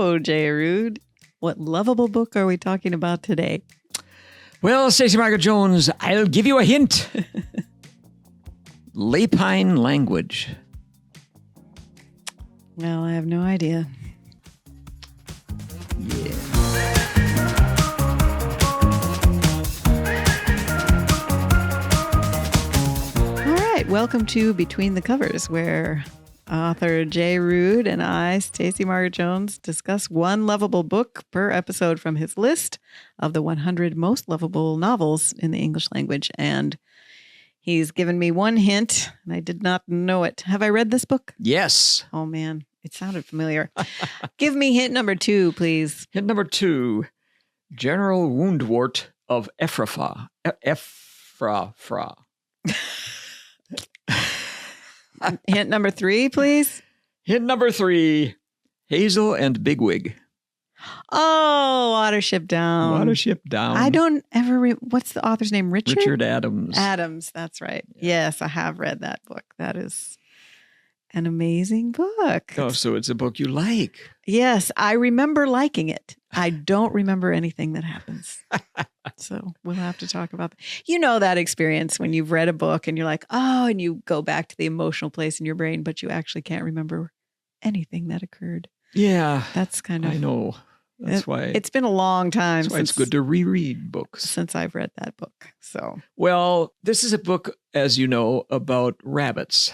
So, J. Ruud, what lovable book are we talking about today? Well, Stacey Margaret Jones, I'll give you a hint. Lapine language. Well, I have no idea. Yeah. All right, welcome to Between the Covers, where author J. Ruud and I, Stacey Margaret Jones, discuss one lovable book per episode from his list of the 100 most lovable novels in the English language. And he's given me one hint, and I did not know it. Have I read this book? Yes. Oh, man. It sounded familiar. Give me hint number 2, please. Hint number 2, General Woundwort of Ephrafa. Ephrafa. Hint number 3, please. Hint number 3, Hazel and Bigwig. Oh, Watership Down. Watership Down. I don't ever what's the author's name? Richard? Richard Adams. Adams, that's right. Yeah. Yes, I have read that book. That is an amazing book. Oh, so it's a book you like. Yes, I remember liking it. I don't remember anything that happens. So we'll have to talk about that. You know that experience when you've read a book and you're like, oh, and you go back to the emotional place in your brain, but you actually can't remember anything that occurred. Yeah. That's kind of... I know. That's why. It's been a long time That's why it's good to reread books. Since I've read that book. So, well, this is a book, as you know, about rabbits,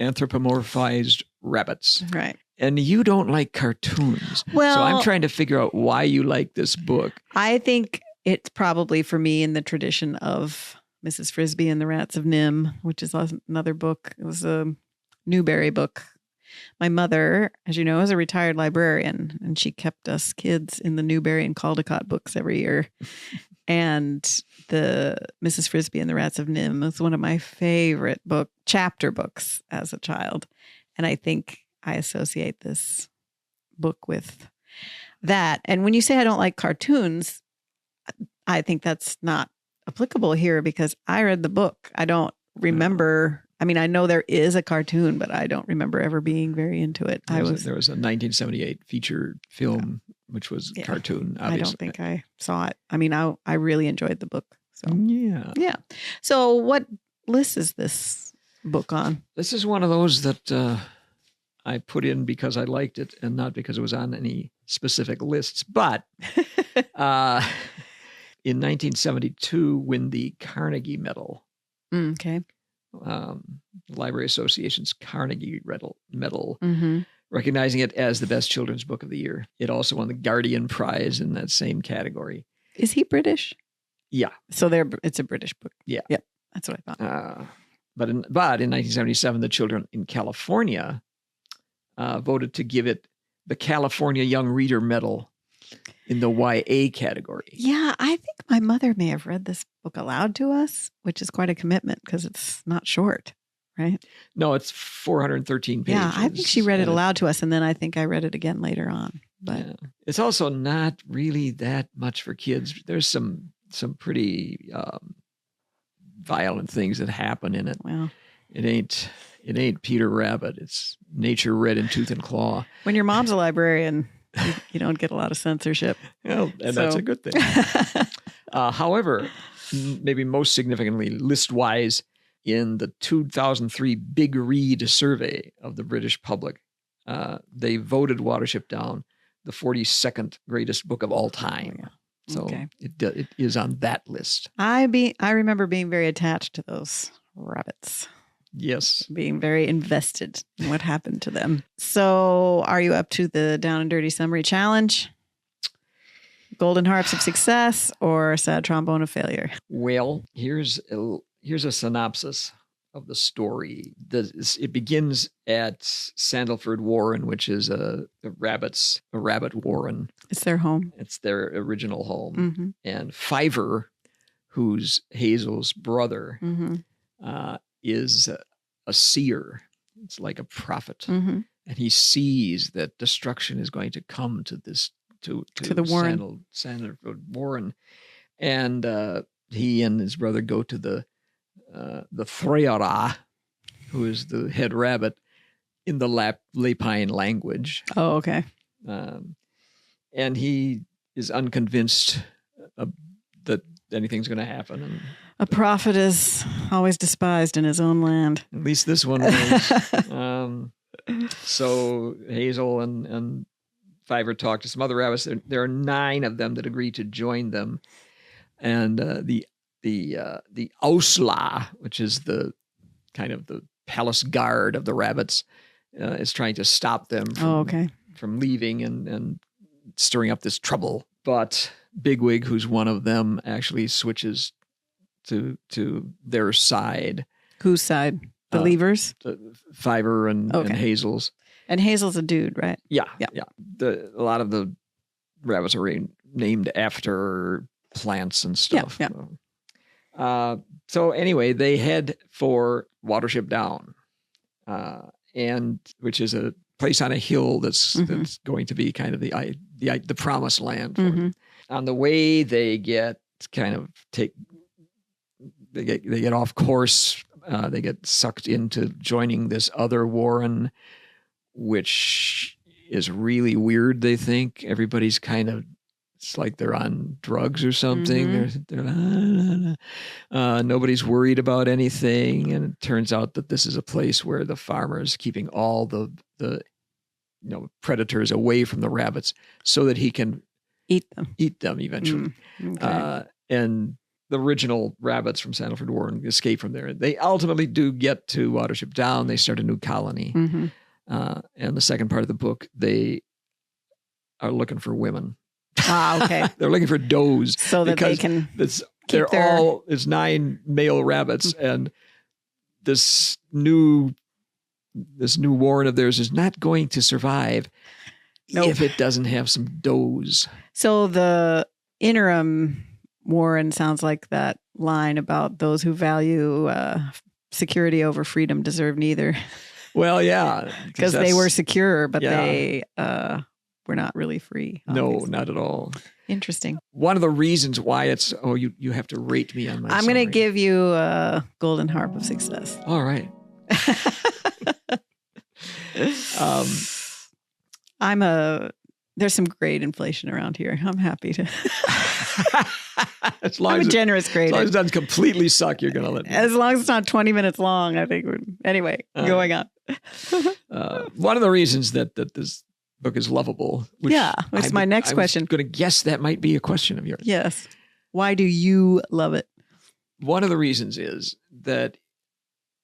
anthropomorphized rabbits. Right. And you don't like cartoons. Well, so I'm trying to figure out why you like this book. I think it's probably for me in the tradition of Mrs. Frisbee and the Rats of Nim, which is another book. It was a Newbery book. My mother, as you know, is a retired librarian, and she kept us kids in the Newbery and Caldecott books every year. And the Mrs. Frisbee and the Rats of Nim was one of my favorite chapter books as a child. And I think I associate this book with that. And when you say I don't like cartoons, I think that's not applicable here because I read the book. I don't remember... I mean, I know there is a cartoon, but I don't remember ever being very into it. There was a 1978 feature film, which was cartoon, obviously. I don't think I saw it. I mean, I really enjoyed the book. So Yeah. So what list is this book on? This is one of those that I put in because I liked it and not because it was on any specific lists. But in 1972, win the Carnegie Medal. Okay. Library Association's Carnegie Medal, Mm-hmm. recognizing it as the best children's book of the year. It also won the Guardian Prize in that same category. Is he British? Yeah. So it's a British book. Yeah. Yep. That's what I thought. But in 1977, the children in California voted to give it the California Young Reader Medal in the YA category. Yeah, I think my mother may have read this book aloud to us, which is quite a commitment because it's not short, right? No, it's 413 pages. Yeah, I think she read it aloud to us, and then I think I read it again later on. But it's also not really that much for kids. There's some pretty violent things that happen in it. Well, it ain't Peter Rabbit. It's nature red in tooth and claw. When your mom's a librarian, you don't get a lot of censorship. Well, and that's a good thing. However, maybe most significantly, list-wise, in the 2003 Big Read survey of the British public, they voted Watership Down the 42nd greatest book of all time. Yeah. So Okay. it is on that list. I remember being very attached to those rabbits. Yes. Being very invested in what happened to them. So are you up to the Down and Dirty Summary Challenge? Golden Harps of Success or Sad Trombone of Failure? Well, here's a synopsis of the story. It begins at Sandalford Warren, which is a rabbit warren. It's their home. It's their original home. Mm-hmm. And Fiver, who's Hazel's brother, Mm-hmm. is a seer. It's like a prophet. Mm-hmm. And he sees that destruction is going to come to the Warren. Sandalford Warren. And he and his brother go to the Threara, who is the head rabbit, in the Lapine language. Oh, okay. And he is unconvinced that anything's going to happen. And a prophet is always despised in his own land. at least this one was. So Hazel and Fiver talk to some other rabbits. There are 9 of them that agree to join them, and the Ausla, which is the kind of the palace guard of the rabbits, is trying to stop them from leaving and stirring up this trouble. But Bigwig, who's one of them, actually switches to their side. Whose side? The Leavers? Fiver and Hazel's. And Hazel's a dude, right? Yeah. A lot of the rabbits are named after plants and stuff. Yeah. So anyway, they head for Watership Down, and which is a place on a hill that's going to be kind of the promised land for them. On the way, they get they get off course. They get sucked into joining this other warren, which is really weird. They think everybody's it's like they're on drugs or something. Nobody's worried about anything. And it turns out that this is a place where the farmer is keeping all the predators away from the rabbits so that he can eat them eventually. And the original rabbits from Sandalford Warren escape from there. They ultimately do get to Watership Down. They start a new colony. And the second part of the book, they are looking for women. Okay. They're looking for does. So that they can it's 9 male rabbits, and this new warren of theirs is not going to survive if it doesn't have some does. So the interim warren sounds like that line about those who value security over freedom deserve neither. Well, yeah. Because they were secure, but they were not really free. Obviously. No, not at all. Interesting. One of the reasons why it's, you have to rate me on my I'm going to give you a golden harp of success. All right. There's some grade inflation around here. I'm happy to. I'm a generous grader. As long as it doesn't completely suck, you're going to let me. As long as it's not 20 minutes long, I think. Anyway, going on. One of the reasons that this book is lovable. Which is my next question. I'm going to guess that might be a question of yours. Yes. Why do you love it? One of the reasons is that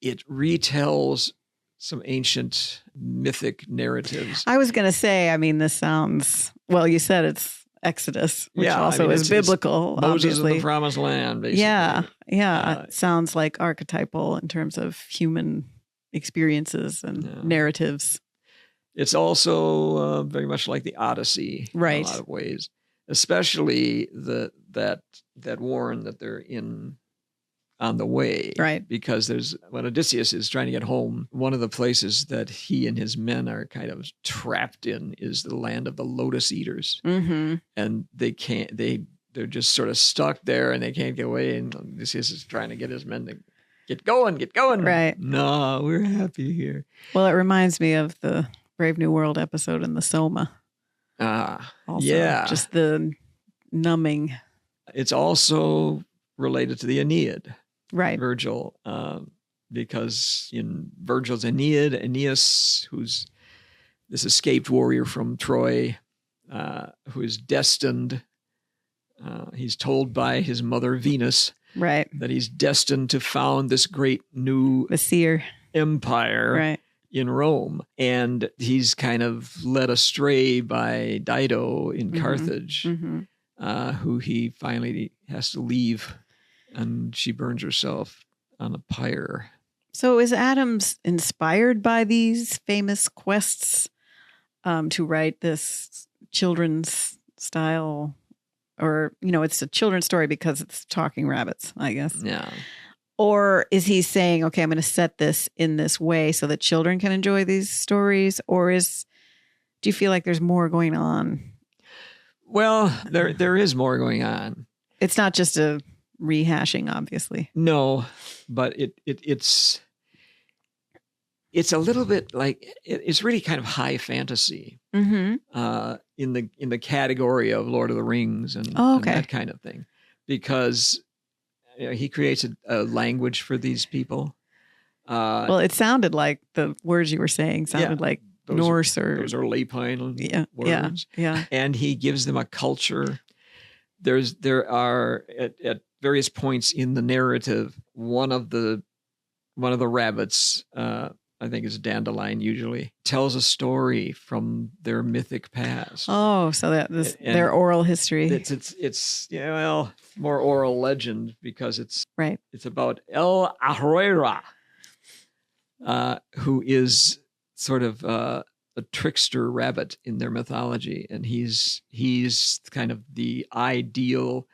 it retells some ancient mythic narratives. I was going to say, this sounds, you said it's Exodus, which also is biblical, Moses obviously. in the promised land, basically. Yeah. It sounds like archetypal in terms of human experiences and narratives. It's also very much like the Odyssey in a lot of ways, especially that warren that they're in on the way. Right. Because when Odysseus is trying to get home, one of the places that he and his men are kind of trapped in is the land of the lotus eaters. Mm-hmm. And they're just sort of stuck there and they can't get away. And Odysseus is trying to get his men to get going. Right. No, we're happy here. Well, it reminds me of the Brave New World episode in the Soma. Just the numbing. It's also related to the Aeneid. Right. Virgil, because in Virgil's Aeneid, Aeneas, who's this escaped warrior from Troy, who is destined, he's told by his mother Venus, right, that he's destined to found this great new empire, right, in Rome. And he's kind of led astray by Dido in Carthage, who he finally has to leave. And she burns herself on a pyre. So is Adams inspired by these famous quests to write this children's style? Or, it's a children's story because it's talking rabbits, I guess. Yeah. Or is he saying, okay, I'm going to set this in this way so that children can enjoy these stories? Or do you feel like there's more going on? Well, there is more going on. It's not just a rehashing, obviously. No, but it's it's a little bit like it's really kind of high fantasy Mm-hmm. in the category of Lord of the Rings and that kind of thing, because he creates a language for these people. Well, it sounded like the words you were saying sounded like Norse those are Lapine words. Yeah. And he gives them a culture. There are at various points in the narrative, one of the rabbits, I think it's Dandelion usually, tells a story from their mythic past. Oh, so their oral history. It's more oral legend because it's right. It's about El Ahroira, who is sort of a trickster rabbit in their mythology, and he's kind of the ideal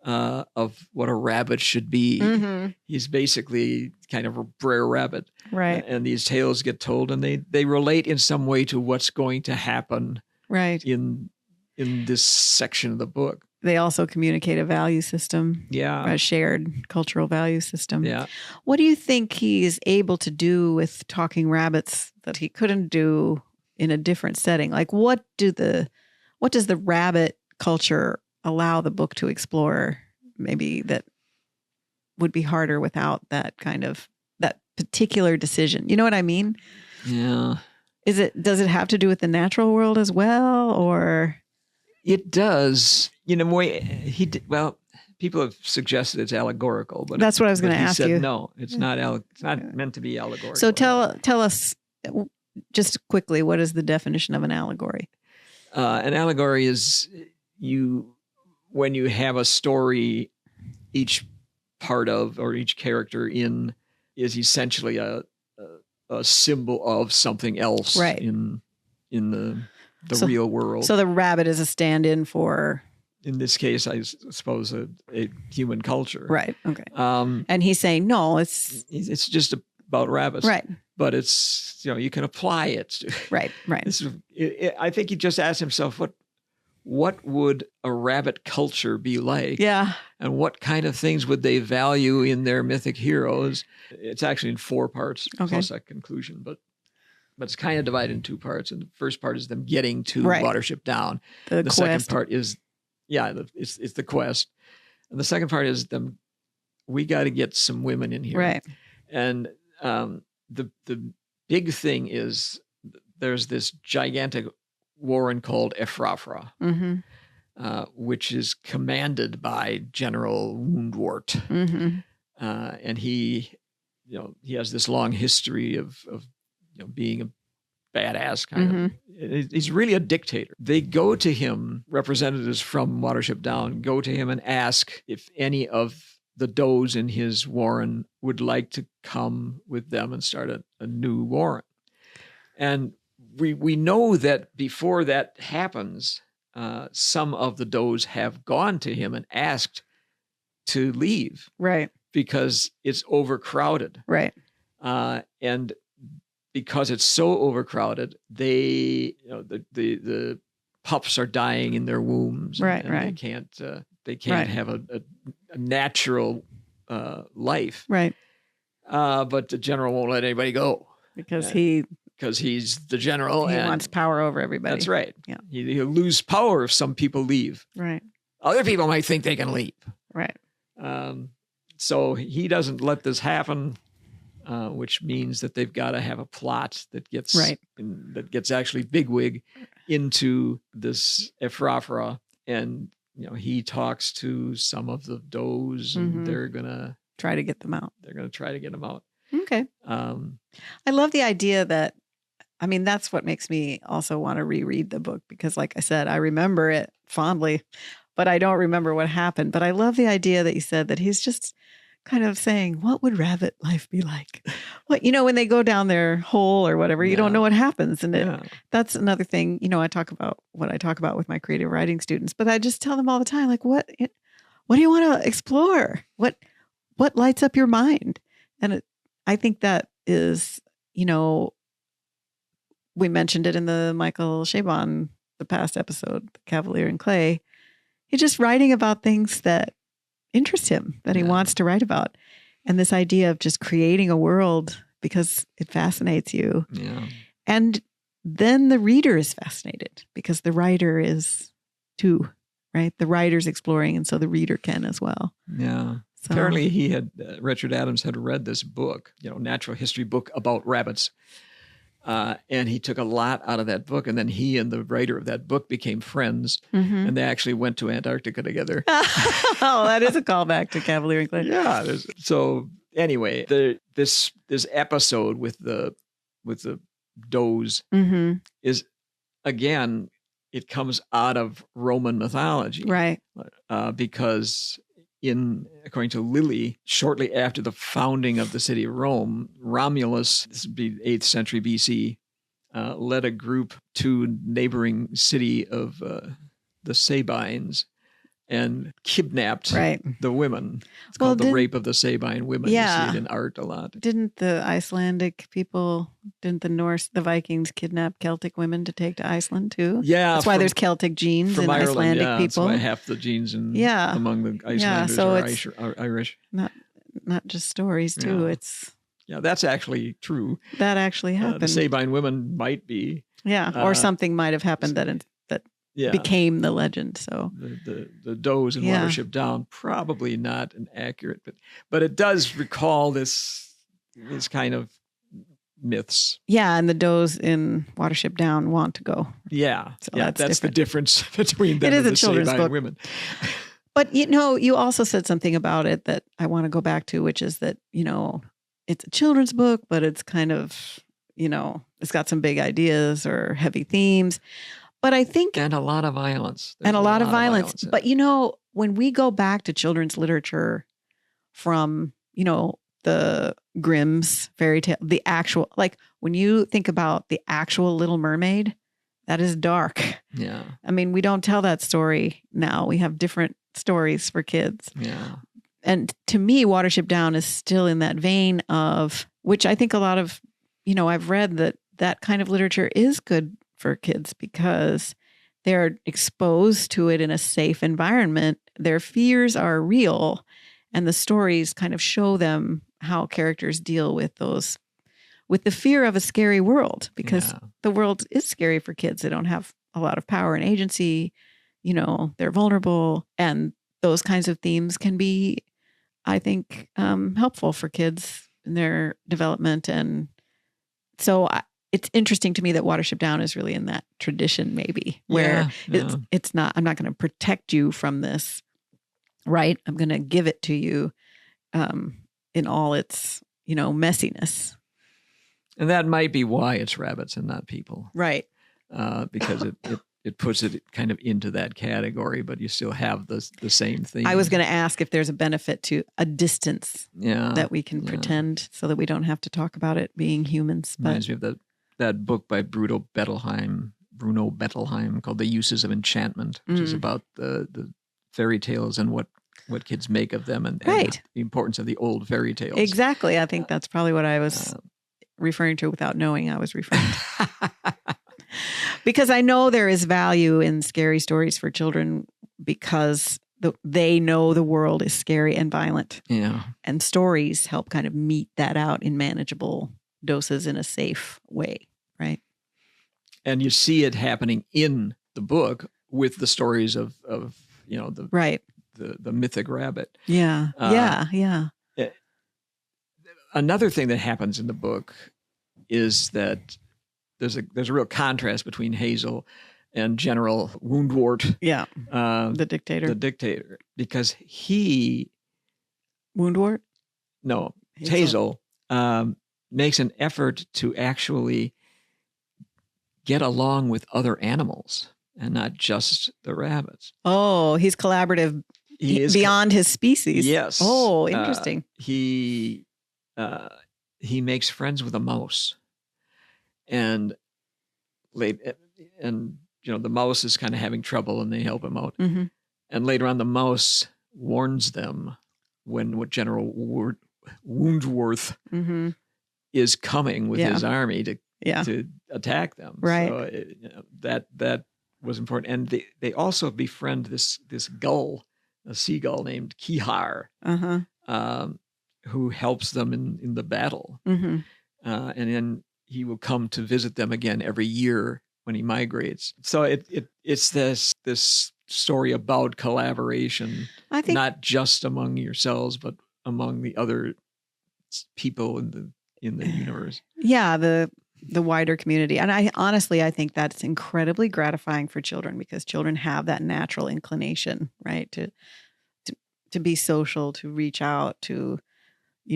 of what a rabbit should be. Mm-hmm. He's basically kind of a Brer Rabbit. Right. And these tales get told, and they relate in some way to what's going to happen right. in this section of the book. They also communicate a value system. Yeah. A shared cultural value system. Yeah. What do you think he's able to do with talking rabbits that he couldn't do in a different setting? Like what does the rabbit culture allow the book to explore, maybe that would be harder without that kind of that particular decision? You know what I mean? Yeah. Does it have to do with the natural world as well, or? It does. Well, people have suggested it's allegorical, but that's what I was going to ask you. No, it's not. It's not meant to be allegorical. So tell us just quickly, what is the definition of an allegory? An allegory is when you have a story, each part of or each character in is essentially a symbol of something else, right. in the real world. So the rabbit is a stand-in for, in this case, I suppose a human culture, right? Okay. And he's saying no, it's just about rabbits, right? But it's you can apply it, right? I think he just asked himself what would a rabbit culture be like? Yeah. And what kind of things would they value in their mythic heroes? It's actually in 4 parts, plus that conclusion, but it's kind of divided in 2 parts. And the first part is them getting to Watership Down. The quest. Second part is, it's the quest. And the second part is we got to get some women in here. Right. And the big thing is there's this gigantic warren called Ephraphra, mm-hmm. Which is commanded by General Woundwort. Mm-hmm. And he has this long history of being a badass kind mm-hmm. of. He's really a dictator. They go to him, representatives from Watership Down go to him and ask if any of the does in his warren would like to come with them and start a new warren. And we know that before that happens, some of the does have gone to him and asked to leave. Right. Because it's overcrowded. Right. And because it's so overcrowded, they, the pups are dying in their wombs. Right. And they can't have a natural life. Right. But the general won't let anybody go. Because he's the general. He wants power over everybody. That's right. Yeah. He'll lose power if some people leave. Right. Other people might think they can leave. Right. So he doesn't let this happen, which means that they've got to have a plot that gets actually bigwig into this Ephraphra, and he talks to some of the does, and mm-hmm. they're gonna try to get them out. They're gonna try to get them out. Okay. I love the idea that, that's what makes me also want to reread the book, because like I said, I remember it fondly, but I don't remember what happened. But I love the idea that you said that he's just kind of saying, what would rabbit life be like? When they go down their hole or whatever, you don't know what happens. And that's another thing, I talk about what I talk about with my creative writing students, but I just tell them all the time, like, what do you want to explore? What lights up your mind? And I think that is, we mentioned it in the Michael Chabon, the past episode, The Cavalier and Clay. He's just writing about things that interest him, that he wants to write about. And this idea of just creating a world because it fascinates you. Yeah. And then the reader is fascinated because the writer is too, right? The writer's exploring, and so the reader can as well. Yeah. So, Apparently Richard Adams had read this book, natural history book about rabbits. And he took a lot out of that book. And then he and the writer of that book became friends. mm-hmm. And they actually went to Antarctica together. Oh, that is a callback to Cavalier and Clay. Yeah. So anyway, this episode with the does mm-hmm. is, again, it comes out of Roman mythology. Right. Because according to Lilly, shortly after the founding of the city of Rome, Romulus, this would be 8th century BC, led a group to neighboring city of the Sabines and kidnapped the women. It's called the rape of the Sabine women. Yeah. You see it in art a lot. Didn't the Icelandic people, the Vikings kidnap Celtic women to take to Iceland too? Yeah. That's why there's Celtic genes in Ireland, Icelandic people. That's why half the genes among the Icelanders are Irish. Not just stories too. Yeah. It's that's actually true. That actually happened. The Sabine women might be. Yeah, or something might have happened that became the legend. So the does in Watership Down, probably not an accurate, but it does recall this kind of myths. Yeah, and the does in Watership Down want to go. Yeah, so that's the difference between them and the children's Sabine book. Women. But you also said something about it that I want to go back to, which is that it's a children's book, but it's kind of it's got some big ideas or heavy themes. But I think... And a lot of violence. There's a lot of violence. But, when we go back to children's literature from, the Grimm's fairy tale, the actual... Like, when you think about the actual Little Mermaid, that is dark. Yeah. I mean, we don't tell that story now. We have different stories for kids. Yeah. And to me, Watership Down is still in that vein of... Which I think a lot of... I've read that kind of literature is good for kids because they're exposed to it in a safe environment. Their fears are real, and the stories kind of show them how characters deal with the fear of a scary world, because the world is scary for kids. They don't have a lot of power and agency. They're vulnerable, and those kinds of themes can be, I think, helpful for kids in their development. And so it's interesting to me that Watership Down is really in that tradition, maybe, where it's not, I'm not going to protect you from this, right? I'm going to give it to you in all its, messiness. And that might be why it's rabbits and not people. Right. Because it puts it kind of into that category, but you still have the same thing. I was going to ask if there's a benefit to a distance that we can pretend so that we don't have to talk about it being humans. Reminds me of that book by Bruno Bettelheim called The Uses of Enchantment, which is about the fairy tales and what kids make of them and the importance of the old fairy tales. Exactly. I think that's probably what I was referring to without knowing I was referring to. Because I know there is value in scary stories for children because they know the world is scary and violent. Yeah. And stories help kind of meet that out in manageable doses in a safe way, right? And you see it happening in the book with the stories of the mythic rabbit. Yeah. Yeah. Another thing that happens in the book is that there's a real contrast between Hazel and General Woundwort. Yeah. The dictator. Because he... Woundwort? No. Hazel makes an effort to actually get along with other animals and not just the rabbits. Oh, he's collaborative beyond his species. Yes. Oh, interesting. He makes friends with a mouse. And the mouse is kind of having trouble and they help him out. Mm-hmm. And later on, the mouse warns them what General Woundworth is coming with his army to attack them. Right. So that was important. And they also befriend this gull, a seagull named Kihar, who helps them in the battle. Mm-hmm. and then he will come to visit them again every year when he migrates. So it's this story about collaboration, I think not just among yourselves, but among the other people in the universe. Yeah, the wider community. And I think that's incredibly gratifying for children, because children have that natural inclination, right? To be social, to reach out, to,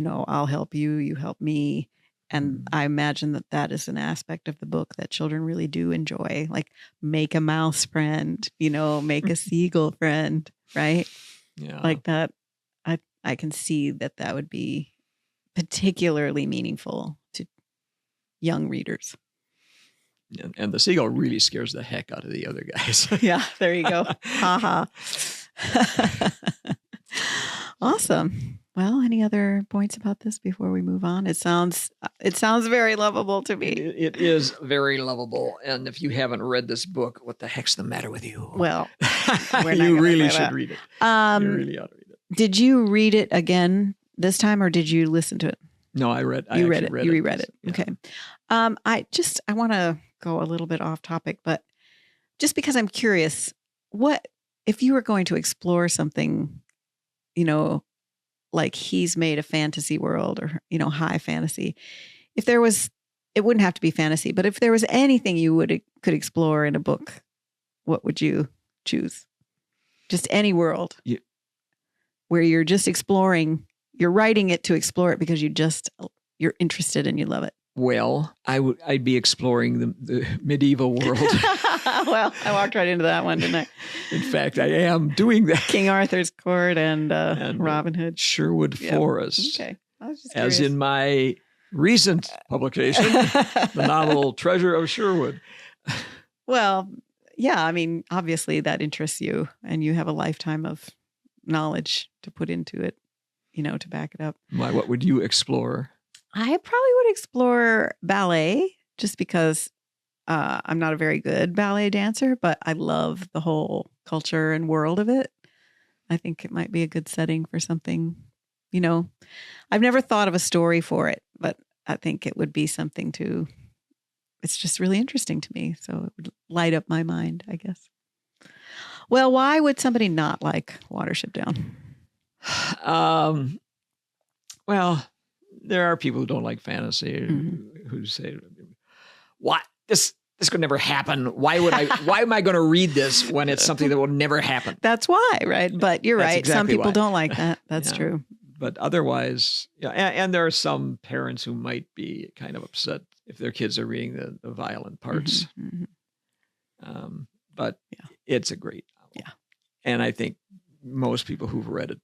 I'll help you, you help me. And I imagine that is an aspect of the book that children really do enjoy, like make a mouse friend, make a seagull friend, right? Yeah. Like that. I can see that would be particularly meaningful to young readers. And the seagull really scares the heck out of the other guys. Yeah, there you go. Ha ha. Awesome. Well, any other points about this before we move on? It sounds very lovable to me. It is very lovable. And if you haven't read this book, what the heck's the matter with you? Well, you really should read it. You really ought to read it. Did you read it again this time, or did you listen to it? No, I read it. You reread it. Yeah. Okay. I want to go a little bit off topic, but just because I'm curious, what if you were going to explore something, like he's made a fantasy world, or, high fantasy. If there was, it wouldn't have to be fantasy, but if there was anything you could explore in a book, what would you choose? Just any world where you're just exploring, you're writing it to explore it because you're interested and you love it. Well, I'd be exploring the medieval world. Well, I walked right into that one, didn't I? In fact, I am doing that. King Arthur's Court and Robin Hood. Sherwood Forest. Okay. I was just as curious. in my recent publication, the novel Treasure of Sherwood. Well, yeah, I mean, obviously that interests you, and you have a lifetime of knowledge to put into it, to back it up. What would you explore? I probably would explore ballet, just because I'm not a very good ballet dancer, but I love the whole culture and world of it. I think it might be a good setting for something, I've never thought of a story for it, but I think it would be something it's just really interesting to me. So it would light up my mind, I guess. Well, why would somebody not like Watership Down? Well, there are people who don't like fantasy, who say, "What? This could never happen. Why am I going to read this when it's something that will never happen?" That's why, right? But you're right. Exactly some people why. don't like that. That's true. But otherwise, and there are some parents who might be kind of upset if their kids are reading the violent parts. But it's a great novel. Yeah. And I think most people who've read it,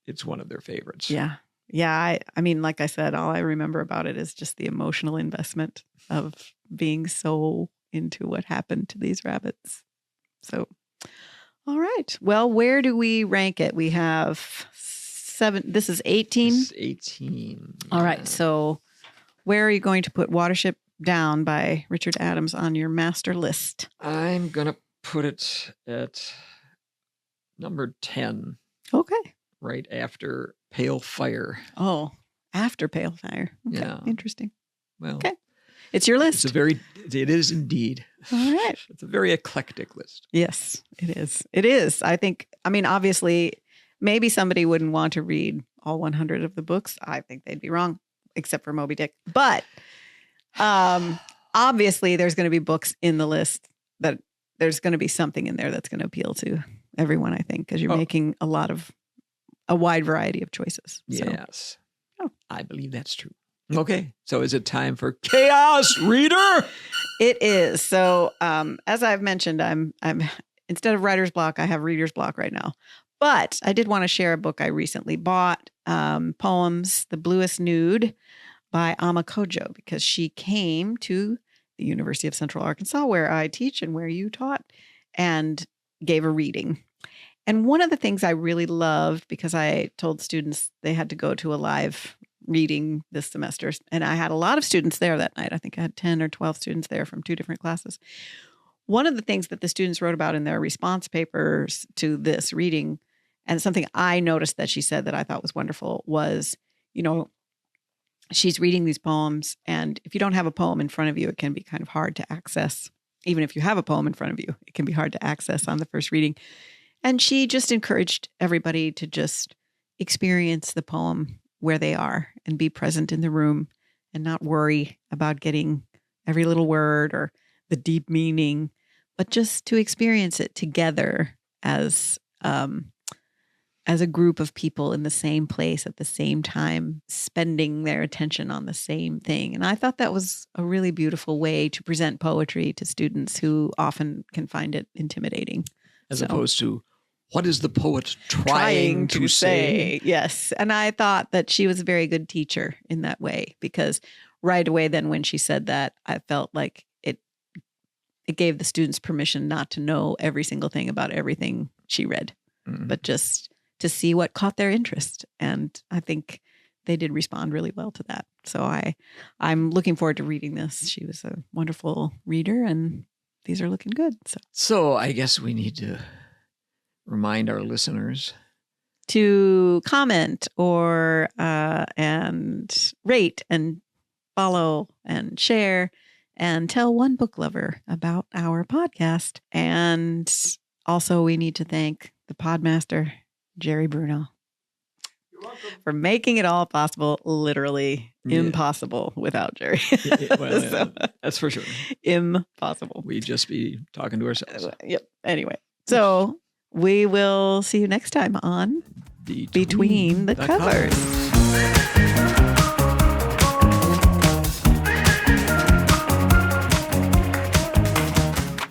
it's one of their favorites. Yeah. Yeah. I mean, like I said, all I remember about it is just the emotional investment of being so into what happened to these rabbits. So, all right. Well, where do we rank it? We have 7. This is 18. This is 18. All right. So where are you going to put Watership Down by Richard Adams on your master list? I'm going to put it at number 10. Okay. Right after Pale Fire. Oh, after Pale Fire. Okay. Yeah. Interesting. Well, okay. It's your list. It is indeed. All right. It's a very eclectic list. Yes, it is. It is. Obviously, maybe somebody wouldn't want to read all 100 of the books. I think they'd be wrong, except for Moby Dick. But obviously, there's going to be books in the list that there's going to be something in there that's going to appeal to everyone, I think, because you're making a wide variety of choices. So. Yes. Oh. I believe that's true. Okay. So is it time for Chaos Reader? It is. So as I've mentioned, I'm instead of writer's block, I have reader's block right now. But I did want to share a book I recently bought, Poems, The Bluest Nude by Ama Kojo, because she came to the University of Central Arkansas, where I teach and where you taught, and gave a reading. And one of the things I really loved, because I told students they had to go to a live reading this semester, and I had a lot of students there that night. I think I had 10 or 12 students there from 2 different classes. One of the things that the students wrote about in their response papers to this reading, and something I noticed that she said that I thought was wonderful, was, she's reading these poems. And if you don't have a poem in front of you, it can be kind of hard to access. Even if you have a poem in front of you, it can be hard to access on the first reading. And she just encouraged everybody to just experience the poem where they are and be present in the room and not worry about getting every little word or the deep meaning, but just to experience it together as a group of people in the same place at the same time, spending their attention on the same thing. And I thought that was a really beautiful way to present poetry to students who often can find it intimidating. As opposed to, what is the poet trying to say? Yes. And I thought that she was a very good teacher in that way, because right away then when she said that, I felt like it gave the students permission not to know every single thing about everything she read, but just to see what caught their interest. And I think they did respond really well to that. So I'm looking forward to reading this. She was a wonderful reader, and these are looking good. So I guess we need to remind our listeners to comment or and rate and follow and share and tell one book lover about our podcast. And also we need to thank the podmaster, Jerry Bruno, for making it all possible. Literally impossible without Jerry. That's for sure. Impossible. We'd just be talking to ourselves. Yep. Anyway, so we will see you next time on Between the Covers.